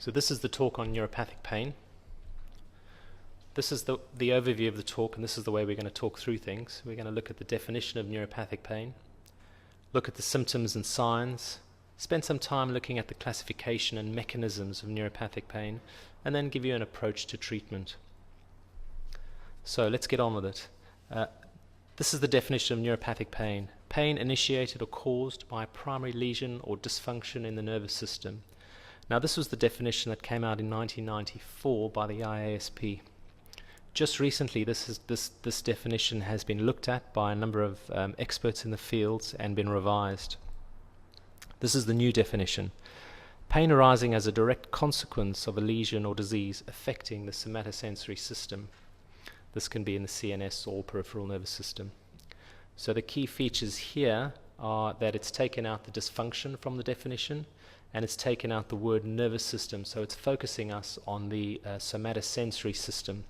So this is the talk on neuropathic pain. This is the overview of the talk, and this is the way we're going to talk through things. We're going to look at the definition of neuropathic pain, look at the symptoms and signs, spend some time looking at the classification and mechanisms of neuropathic pain, and then give you an approach to treatment. So let's get on with it. This is the definition of neuropathic pain. Pain initiated or caused by a primary lesion or dysfunction in the nervous system. Now this was the definition that came out in 1994 by the IASP. Just recently this definition has been looked at by a number of experts in the fields and been revised. This is the new definition. Pain arising as a direct consequence of a lesion or disease affecting the somatosensory system. This can be in the CNS or peripheral nervous system. So the key features here are that it's taken out the dysfunction from the definition, and it's taken out the word nervous system, so it's focusing us on the somatosensory system.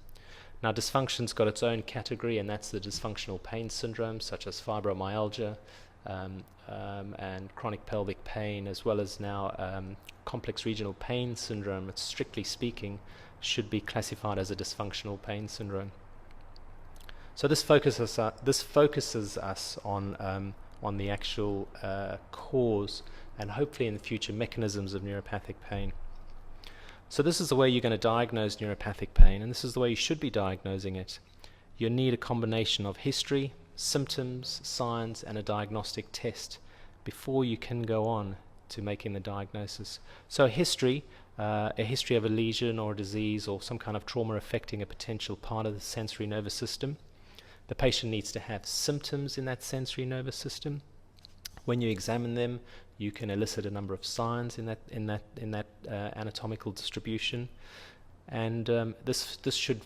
Now dysfunction's got its own category, and that's the dysfunctional pain syndrome, such as fibromyalgia and chronic pelvic pain, as well as now complex regional pain syndrome, which strictly speaking should be classified as a dysfunctional pain syndrome. So this focuses us on the actual cause and hopefully in the future mechanisms of neuropathic pain. So this is the way you're going to diagnose neuropathic pain, and this is the way you should be diagnosing it. You need a combination of history, symptoms, signs, and a diagnostic test before you can go on to making the diagnosis. So a history of a lesion or a disease or some kind of trauma affecting a potential part of the sensory nervous system. The patient needs to have symptoms in that sensory nervous system. When you examine them, you can elicit a number of signs in that anatomical distribution, and this should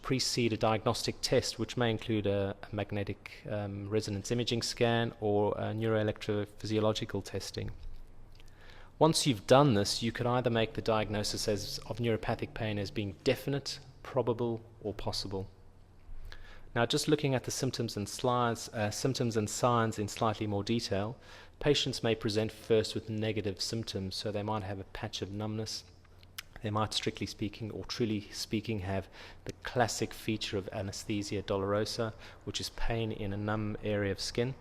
precede a diagnostic test, which may include a magnetic resonance imaging scan or neuroelectrophysiological testing. Once you've done this, you could either make the diagnosis of neuropathic pain as being definite, probable, or possible. Now, just looking at the symptoms and signs in slightly more detail, patients may present first with negative symptoms, so they might have a patch of numbness. They might, strictly speaking or truly speaking, have the classic feature of anesthesia dolorosa, which is pain in a numb area of skin.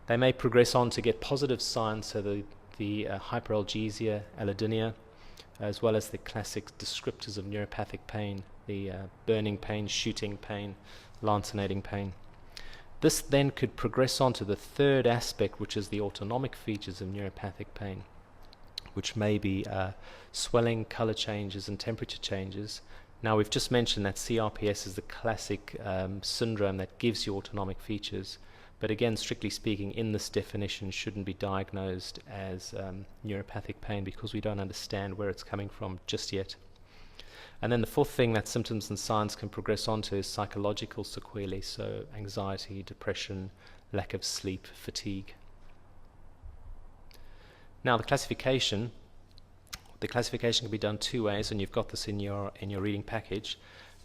They may progress on to get positive signs, so the hyperalgesia, allodynia, as well as the classic descriptors of neuropathic pain, the burning pain, shooting pain, lancinating pain. This then could progress on to the third aspect, which is the autonomic features of neuropathic pain, which may be swelling, color changes, and temperature changes. Now, we've just mentioned that CRPS is the classic syndrome that gives you autonomic features, but again, strictly speaking, in this definition shouldn't be diagnosed as neuropathic pain because we don't understand where it's coming from just yet. And then the fourth thing that symptoms and signs can progress onto is psychological sequelae, so anxiety, depression, lack of sleep, fatigue. Now the classification can be done two ways, and you've got this in your reading package.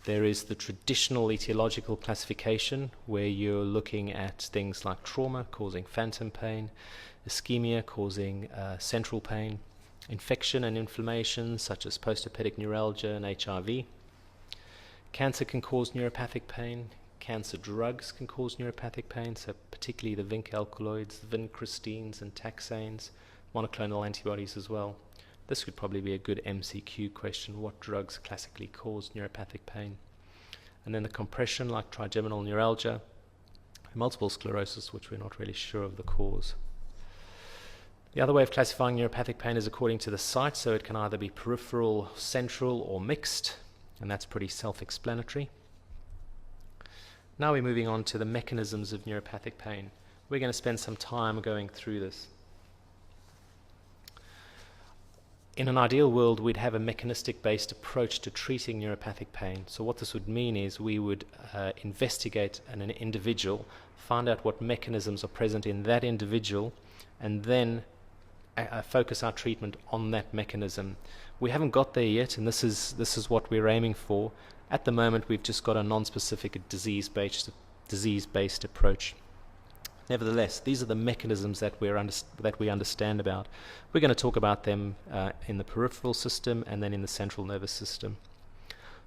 There is the traditional etiological classification, where you're looking at things like trauma causing phantom pain, ischemia causing central pain, infection and inflammation such as postherpetic neuralgia and HIV. Cancer can cause neuropathic pain. Cancer drugs can cause neuropathic pain, so particularly the zinc alkaloids, vincristines and taxanes, monoclonal antibodies as well. This could probably be a good MCQ question: what drugs classically cause neuropathic pain? And then the compression, like trigeminal neuralgia, multiple sclerosis, which we're not really sure of the cause. The other way of classifying neuropathic pain is according to the site, so it can either be peripheral, central, or mixed, and that's pretty self-explanatory. Now we're moving on to the mechanisms of neuropathic pain. We're going to spend some time going through this. In an ideal world, we'd have a mechanistic-based approach to treating neuropathic pain. So what this would mean is we would investigate an individual, find out what mechanisms are present in that individual, and then focus our treatment on that mechanism. We haven't got there yet, and this is what we're aiming for. At the moment, we've just got a non-specific disease-based approach. Nevertheless, these are the mechanisms that we understand about. We're going to talk about them in the peripheral system and then in the central nervous system.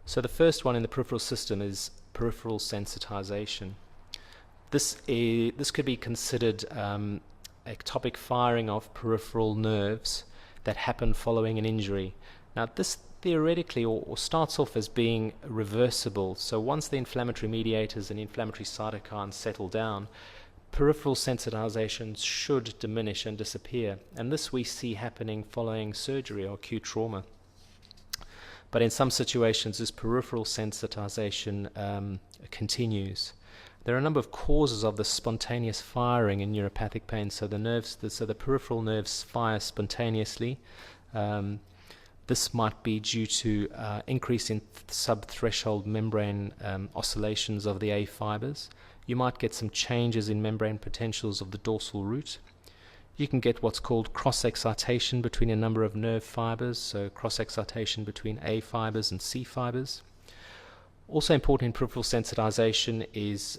So the first one in the peripheral system is peripheral sensitization. This could be considered ectopic firing of peripheral nerves that happen following an injury. Now, this theoretically or starts off as being reversible. So once the inflammatory mediators and inflammatory cytokines settle down, peripheral sensitizations should diminish and disappear. And this we see happening following surgery or acute trauma. But in some situations, this peripheral sensitization continues. There are a number of causes of the spontaneous firing in neuropathic pain. So the peripheral nerves fire spontaneously. This might be due to increase in subthreshold membrane oscillations of the A fibers. You might get some changes in membrane potentials of the dorsal root. You can get what's called cross-excitation between a number of nerve fibers, so cross-excitation between A fibers and C fibers. Also important in peripheral sensitization is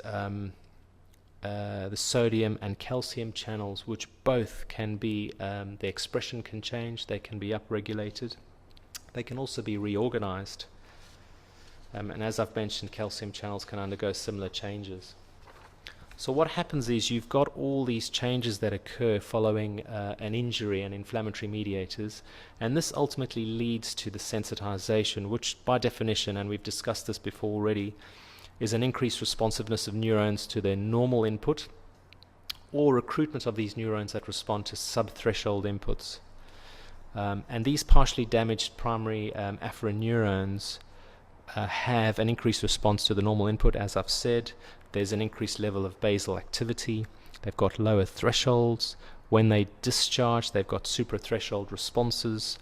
the sodium and calcium channels, which both can be, the expression can change, they can be upregulated. They can also be reorganized. And as I've mentioned, calcium channels can undergo similar changes. So what happens is you've got all these changes that occur following an injury and inflammatory mediators, and this ultimately leads to the sensitization, which by definition, and we've discussed this before already, is an increased responsiveness of neurons to their normal input or recruitment of these neurons that respond to subthreshold inputs. And these partially damaged primary afferent neurons have an increased response to the normal input, as I've said. There's an increased level of basal activity. They've got lower thresholds. When they discharge, they've got suprathreshold responses.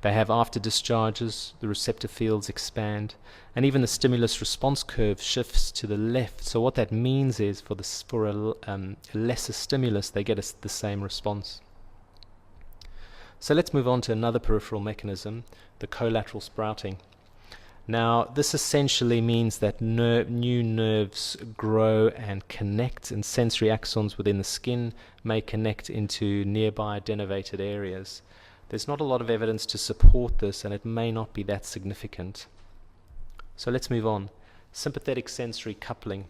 They have after discharges, the receptor fields expand, and even the stimulus response curve shifts to the left. So what that means is for a lesser stimulus, they get the same response. So let's move on to another peripheral mechanism, the collateral sprouting. Now, this essentially means that new nerves grow and connect, and sensory axons within the skin may connect into nearby denervated areas. There's not a lot of evidence to support this, and it may not be that significant. So let's move on. Sympathetic sensory coupling.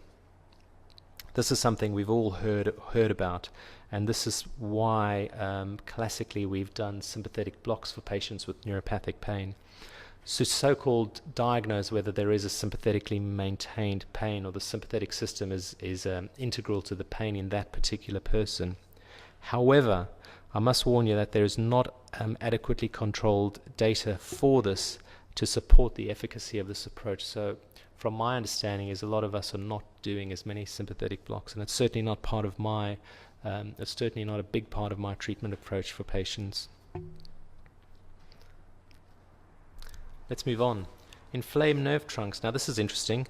This is something we've all heard about, and this is why classically we've done sympathetic blocks for patients with neuropathic pain. So-called diagnose whether there is a sympathetically maintained pain or the sympathetic system is integral to the pain in that particular person. However, I must warn you that there is not adequately controlled data for this to support the efficacy of this approach. So from my understanding is a lot of us are not doing as many sympathetic blocks, and it's certainly not part of my it's certainly not a big part of my treatment approach for patients. Let's move on. Inflamed nerve trunks. Now this is interesting.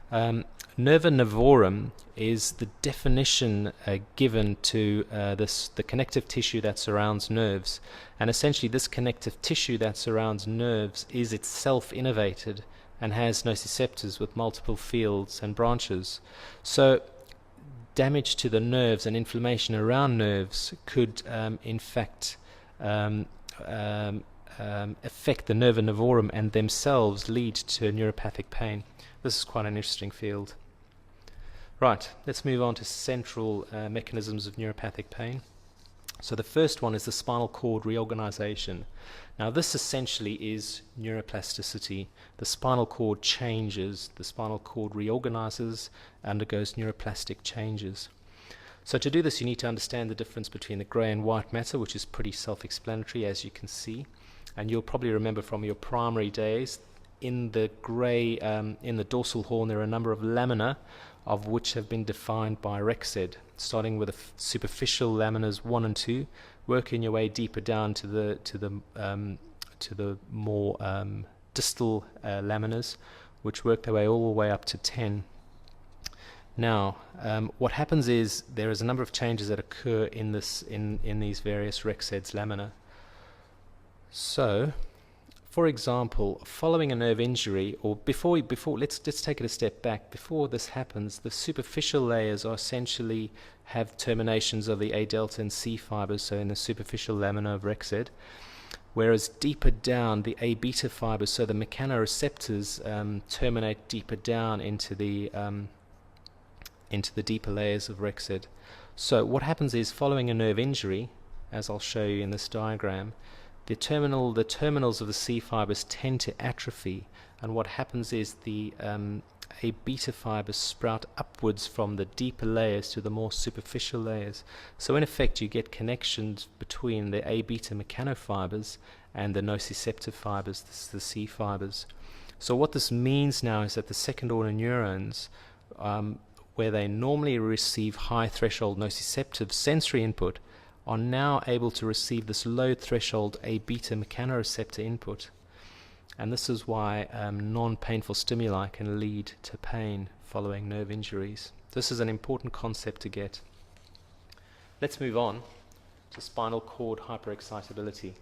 Nerva nivorum is the definition given to the connective tissue that surrounds nerves, and essentially this connective tissue that surrounds nerves is itself innervated and has nociceptors with multiple fields and branches. So damage to the nerves and inflammation around nerves could in fact affect the nerva nivorum and themselves lead to neuropathic pain. This is quite an interesting field. Right, let's move on to central mechanisms of neuropathic pain. So the first one is the spinal cord reorganization. Now this essentially is neuroplasticity. The spinal cord changes, the spinal cord reorganizes, undergoes neuroplastic changes. So to do this you need to understand the difference between the grey and white matter, which is pretty self-explanatory as you can see. And you'll probably remember from your primary days, in the grey, in the dorsal horn, there are a number of lamina, of which have been defined by Rexed, starting with the superficial laminas 1 and 2, working your way deeper down to the more distal laminas, which work their way all the way up to 10. Now, what happens is there is a number of changes that occur in these various Rexed's lamina. So, For example, following a nerve injury, or before let's take it a step back. Before this happens, the superficial layers are essentially have terminations of the A delta and C fibers, so in the superficial lamina of Rexed, whereas deeper down the A beta fibers, so the mechanoreceptors, terminate deeper down into the deeper layers of Rexed. So what happens is, following a nerve injury, as I'll show you in this diagram, the terminals of the C fibers tend to atrophy, and what happens is the A beta fibers sprout upwards from the deeper layers to the more superficial layers. So in effect, you get connections between the A beta mechanofibers and the nociceptor fibers, the C fibers. So what this means now is that the second order neurons, where they normally receive high threshold nociceptive sensory input, are now able to receive this low threshold A beta mechanoreceptor input. And this is why non-painful stimuli can lead to pain following nerve injuries. This is an important concept to get. Let's move on to spinal cord hyperexcitability.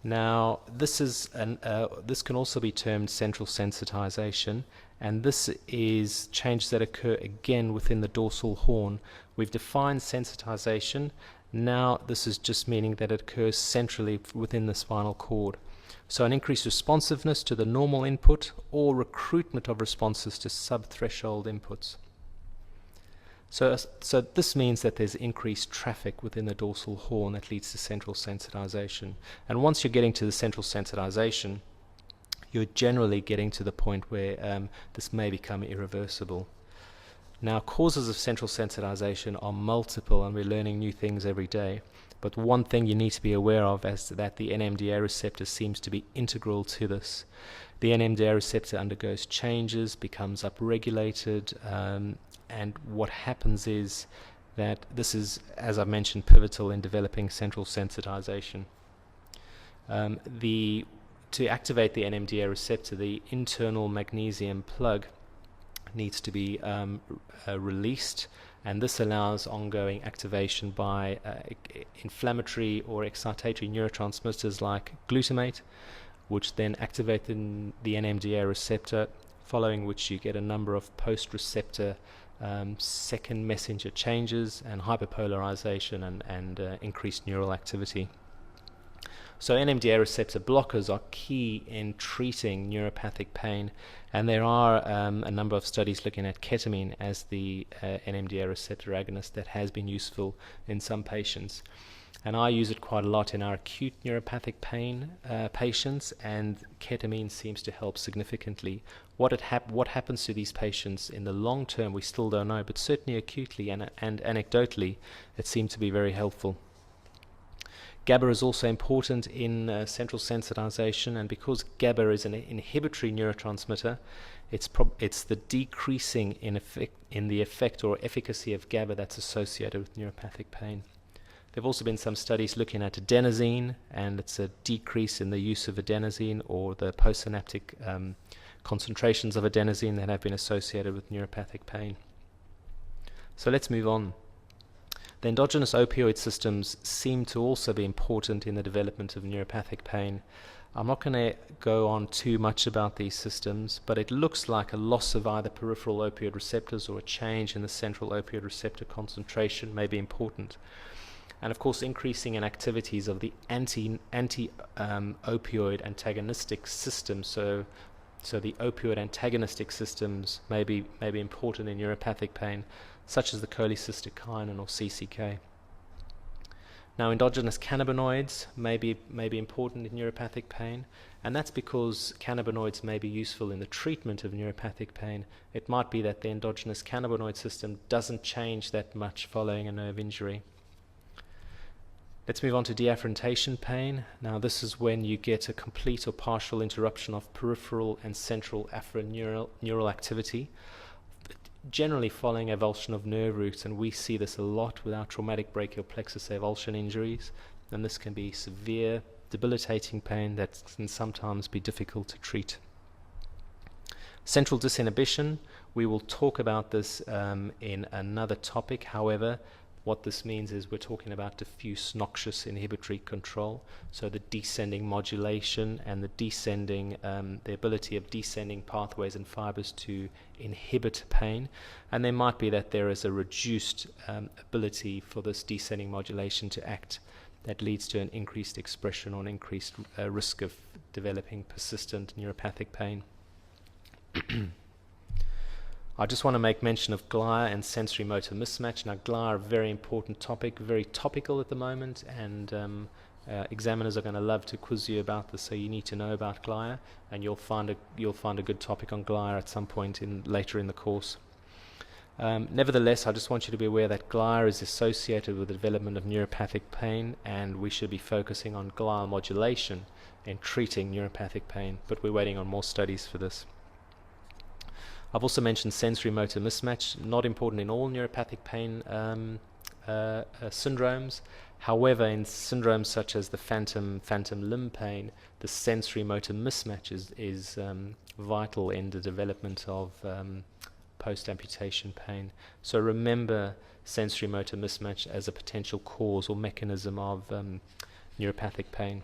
Now, this can also be termed central sensitization, and this is changes that occur again within the dorsal horn. We've defined sensitization. Now, this is just meaning that it occurs centrally within the spinal cord. So an increased responsiveness to the normal input, or recruitment of responses to sub-threshold inputs. So this means that there's increased traffic within the dorsal horn that leads to central sensitization. And once you're getting to the central sensitization, you're generally getting to the point where this may become irreversible. Now, causes of central sensitization are multiple, and we're learning new things every day. But one thing you need to be aware of is that the NMDA receptor seems to be integral to this. The NMDA receptor undergoes changes, becomes upregulated, and what happens is that this is, as I mentioned, pivotal in developing central sensitization. To activate the NMDA receptor, the internal magnesium plug needs to be released, and this allows ongoing activation by inflammatory or excitatory neurotransmitters like glutamate, which then activate the NMDA receptor, following which you get a number of post-receptor second messenger changes and hyperpolarization and increased neural activity. So NMDA receptor blockers are key in treating neuropathic pain, and there are a number of studies looking at ketamine as the NMDA receptor agonist that has been useful in some patients. And I use it quite a lot in our acute neuropathic pain patients, and ketamine seems to help significantly. What happens to these patients in the long term, we still don't know, but certainly acutely and anecdotally, it seemed to be very helpful. GABA is also important in central sensitization, and because GABA is an inhibitory neurotransmitter, it's the decreasing in the effect or efficacy of GABA that's associated with neuropathic pain. There have also been some studies looking at adenosine, and it's a decrease in the use of adenosine or the postsynaptic concentrations of adenosine that have been associated with neuropathic pain. So let's move on. The endogenous opioid systems seem to also be important in the development of neuropathic pain. I'm not going to go on too much about these systems, but it looks like a loss of either peripheral opioid receptors or a change in the central opioid receptor concentration may be important. And of course, increasing in activities of the anti-opioid antagonistic system. So the opioid antagonistic systems may be important in neuropathic pain, such as the cholecystokinin or CCK. Now, endogenous cannabinoids may be important in neuropathic pain, and that's because cannabinoids may be useful in the treatment of neuropathic pain. It might be that the endogenous cannabinoid system doesn't change that much following a nerve injury. Let's move on to deafferentation pain. Now, this is when you get a complete or partial interruption of peripheral and central afferent neural activity, generally following avulsion of nerve roots, and we see this a lot with our traumatic brachial plexus avulsion injuries, and this can be severe, debilitating pain that can sometimes be difficult to treat. Central disinhibition, we will talk about this in another topic. However, What this means is we're talking about diffuse noxious inhibitory control, so the descending modulation and the ability of descending pathways and fibers to inhibit pain. And there might be that there is a reduced ability for this descending modulation to act that leads to an increased expression or an increased risk of developing persistent neuropathic pain. I just want to make mention of GLIA and sensory motor mismatch. Now, GLIA are a very important topic, very topical at the moment, and examiners are going to love to quiz you about this, so you need to know about GLIA, and you'll find a good topic on GLIA at some point later in the course. Nevertheless, I just want you to be aware that GLIA is associated with the development of neuropathic pain, and we should be focusing on GLIA modulation in treating neuropathic pain, but we're waiting on more studies for this. I've also mentioned sensory motor mismatch, not important in all neuropathic pain syndromes. However, in syndromes such as the phantom limb pain, the sensory motor mismatch is vital in the development of post-amputation pain. So remember sensory motor mismatch as a potential cause or mechanism of neuropathic pain.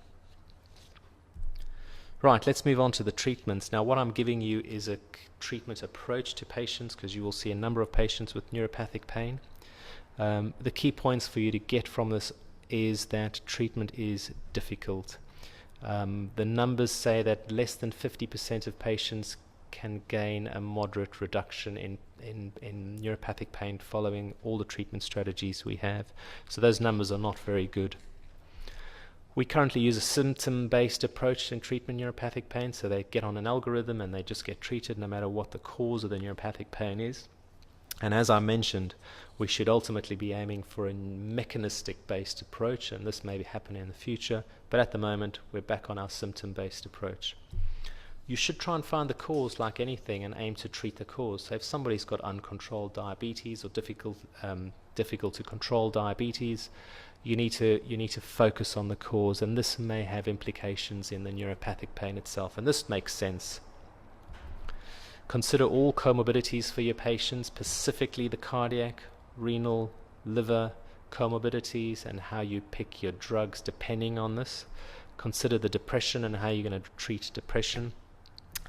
Right, let's move on to the treatments. Now, what I'm giving you is a treatment approach to patients, because you will see a number of patients with neuropathic pain. The key points for you to get from this is that treatment is difficult. The numbers say that less than 50% of patients can gain a moderate reduction in neuropathic pain following all the treatment strategies we have. So those numbers are not very good. We currently use a symptom-based approach in treatment neuropathic pain, so they get on an algorithm and they just get treated no matter what the cause of the neuropathic pain is. And as I mentioned, we should ultimately be aiming for a mechanistic-based approach, and this may happen in the future, but at the moment we're back on our symptom-based approach. You should try and find the cause like anything and aim to treat the cause. So if somebody's got uncontrolled diabetes or difficult to control diabetes, you need to focus on the cause, and this may have implications in the neuropathic pain itself, and this makes sense. Consider all comorbidities for your patients, specifically the cardiac, renal, liver comorbidities, and how you pick your drugs depending on this. Consider the depression and how you're going to treat depression.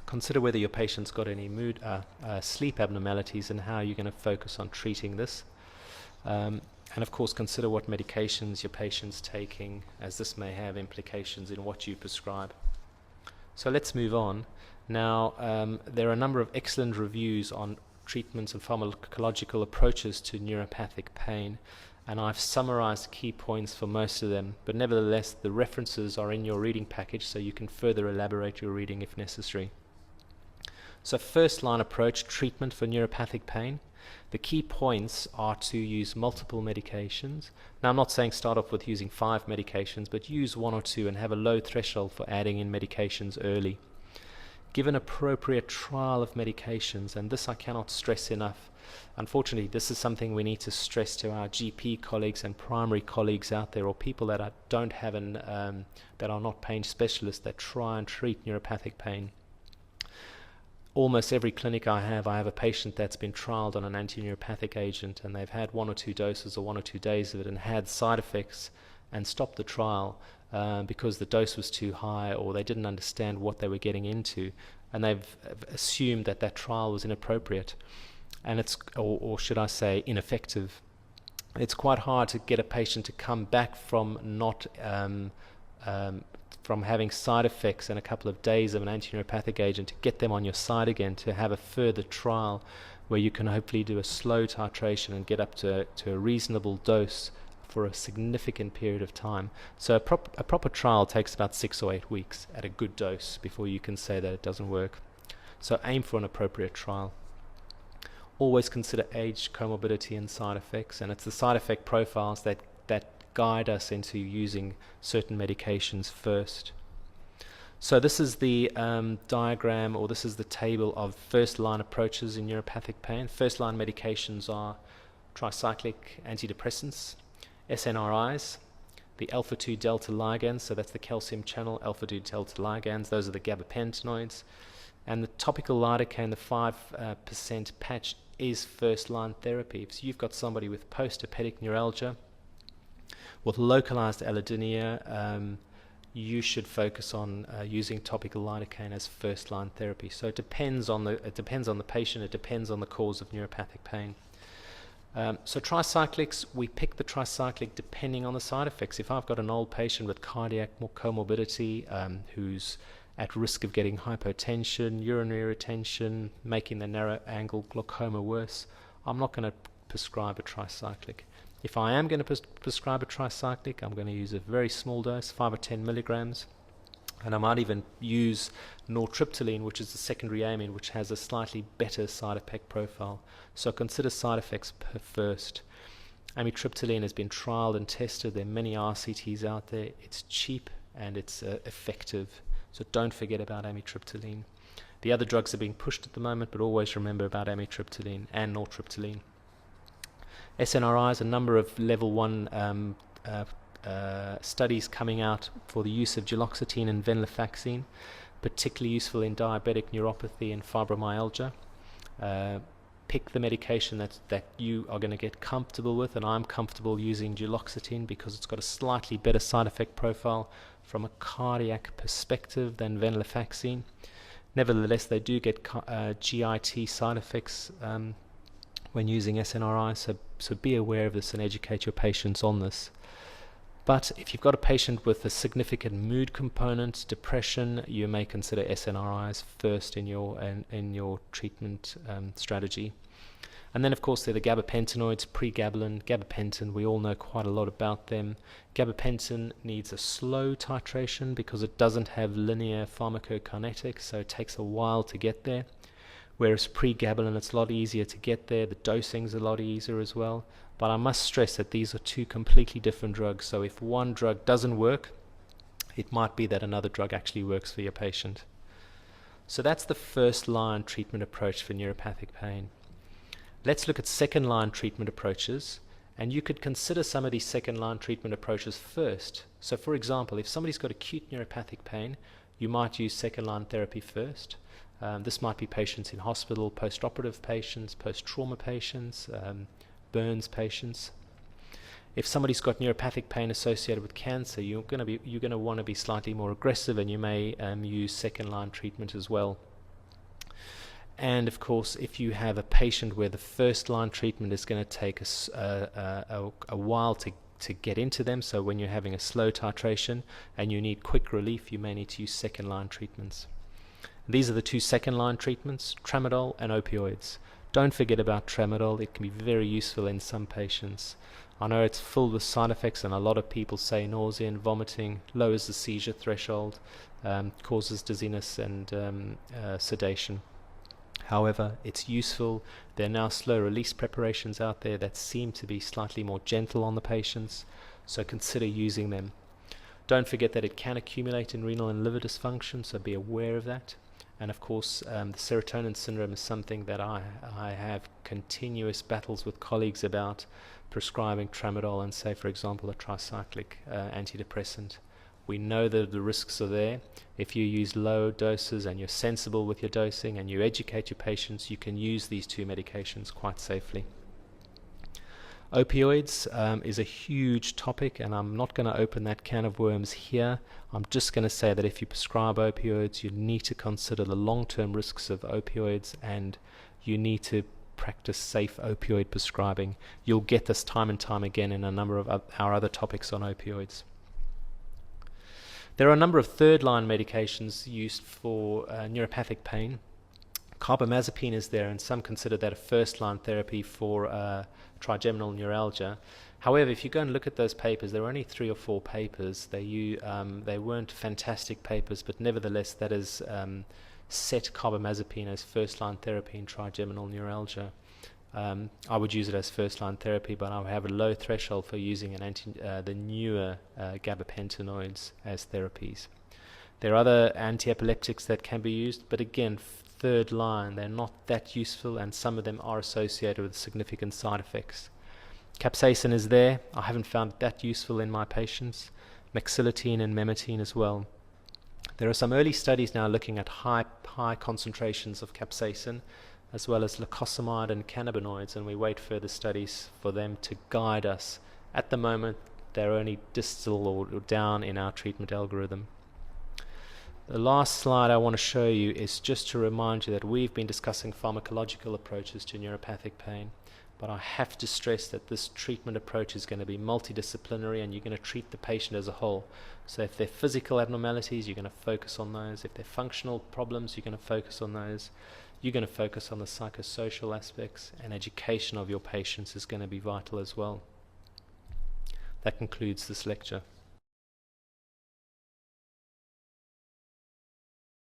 Consider whether your patient's got any mood, sleep abnormalities, and how you're going to focus on treating this. And of course, consider what medications your patient's taking, as this may have implications in what you prescribe. So let's move on. Now, there are a number of excellent reviews on treatments and pharmacological approaches to neuropathic pain, and I've summarized key points for most of them, but nevertheless, the references are in your reading package, so you can further elaborate your reading if necessary. So first-line approach, treatment for neuropathic pain. The key points are to use multiple medications. Now, I'm not saying start off with using 5 medications, but use 1 or 2 and have a low threshold for adding in medications early. Give an appropriate trial of medications, and this I cannot stress enough. Unfortunately, this is something we need to stress to our GP colleagues and primary colleagues out there, or people that don't have that are not pain specialists that try and treat neuropathic pain. Almost every clinic I have a patient that's been trialed on an anti-neuropathic agent, and they've had 1 or 2 doses or 1 or 2 days of it and had side effects and stopped the trial because the dose was too high, or they didn't understand what they were getting into, and they've assumed that trial was inappropriate, and it's, or should I say, ineffective. It's quite hard to get a patient to come back from from having side effects and a couple of days of an anti-neuropathic agent, to get them on your side again, to have a further trial where you can hopefully do a slow titration and get up to a reasonable dose for a significant period of time. So a proper trial takes about 6 or 8 weeks at a good dose before you can say that it doesn't work. So aim for an appropriate trial. Always consider age, comorbidity, and side effects, and it's the side effect profiles that guide us into using certain medications first. So this is the diagram, or this is the table of first-line approaches in neuropathic pain. First-line medications are tricyclic antidepressants, SNRIs, the alpha-2 delta ligands, so that's the calcium channel alpha-2 delta ligands, those are the gabapentinoids, And the topical lidocaine, the 5% patch, is first-line therapy. If you've got somebody with post-herpetic neuralgia, with localized allodynia, you should focus on using topical lidocaine as first-line therapy. So it depends on the patient. It depends on the cause of neuropathic pain. So tricyclics, we pick the tricyclic depending on the side effects. If I've got an old patient with cardiac comorbidity who's at risk of getting hypotension, urinary retention, making the narrow angle glaucoma worse, I'm not going to prescribe a tricyclic. If I am going to prescribe a tricyclic, I'm going to use a very small dose, 5 or 10 milligrams, and I might even use nortriptyline, which is the secondary amine, which has a slightly better side effect profile. So consider side effects first. Amitriptyline has been trialed and tested. There are many RCTs out there. It's cheap and it's effective. So don't forget about amitriptyline. The other drugs are being pushed at the moment, but always remember about amitriptyline and nortriptyline. SNRIs, a number of level 1 studies coming out for the use of duloxetine and venlafaxine, particularly useful in diabetic neuropathy and fibromyalgia. Pick the medication that you are going to get comfortable with, and I'm comfortable using duloxetine because it's got a slightly better side effect profile from a cardiac perspective than venlafaxine. Nevertheless, they do get GIT side effects when using SNRI, so be aware of this and educate your patients on this. But if you've got a patient with a significant mood component, depression, you may consider SNRIs first in your treatment strategy. And then, of course, there are the gabapentinoids, pregabalin, gabapentin. We all know quite a lot about them. Gabapentin needs a slow titration because it doesn't have linear pharmacokinetics, so it takes a while to get there. Whereas pregabalin, it's a lot easier to get there. The dosing's a lot easier as well. But I must stress that these are two completely different drugs. So if one drug doesn't work, it might be that another drug actually works for your patient. So that's the first-line treatment approach for neuropathic pain. Let's look at second-line treatment approaches. And you could consider some of these second-line treatment approaches first. So for example, if somebody's got acute neuropathic pain, you might use second-line therapy first. This might be patients in hospital, post-operative patients, post-trauma patients, burns patients. If somebody's got neuropathic pain associated with cancer, you're going to want to be slightly more aggressive, and you may use second-line treatment as well. And of course, if you have a patient where the first-line treatment is going to take a while to get into them, so when you're having a slow titration and you need quick relief, you may need to use second-line treatments. These are the two second-line treatments, tramadol and opioids. Don't forget about tramadol. It can be very useful in some patients. I know it's full with side effects, and a lot of people say nausea and vomiting, lowers the seizure threshold, causes dizziness and sedation. However, it's useful. There are now slow-release preparations out there that seem to be slightly more gentle on the patients, so consider using them. Don't forget that it can accumulate in renal and liver dysfunction, so be aware of that. And of course, the serotonin syndrome is something that I have continuous battles with colleagues about prescribing tramadol and, say, for example, a tricyclic antidepressant. We know that the risks are there. If you use low doses and you're sensible with your dosing and you educate your patients, you can use these two medications quite safely. Opioids is a huge topic, and I'm not going to open that can of worms here. I'm just going to say that if you prescribe opioids, you need to consider the long-term risks of opioids, and you need to practice safe opioid prescribing. You'll get this time and time again in a number of our other topics on opioids. There are a number of third-line medications used for neuropathic pain. Carbamazepine is there, and some consider that a first-line therapy for trigeminal neuralgia. However, if you go and look at those papers, there are only 3 or 4 papers. They weren't fantastic papers, but nevertheless, that is set carbamazepine as first-line therapy in trigeminal neuralgia. I would use it as first-line therapy, but I would have a low threshold for using the newer gabapentinoids as therapies. There are other anti-epileptics that can be used, but again, third line, they're not that useful, and some of them are associated with significant side effects. Capsaicin is there. I haven't found that useful in my patients. Mexiletine and memetine as well. There are some early studies now looking at high concentrations of capsaicin, as well as lacosamide and cannabinoids, and we wait further studies for them to guide us. At the moment, they're only distal or down in our treatment algorithm. The last slide I want to show you is just to remind you that we've been discussing pharmacological approaches to neuropathic pain, but I have to stress that this treatment approach is going to be multidisciplinary, and you're going to treat the patient as a whole. So if they're physical abnormalities, you're going to focus on those. If they're functional problems, you're going to focus on those. You're going to focus on the psychosocial aspects, and education of your patients is going to be vital as well. That concludes this lecture.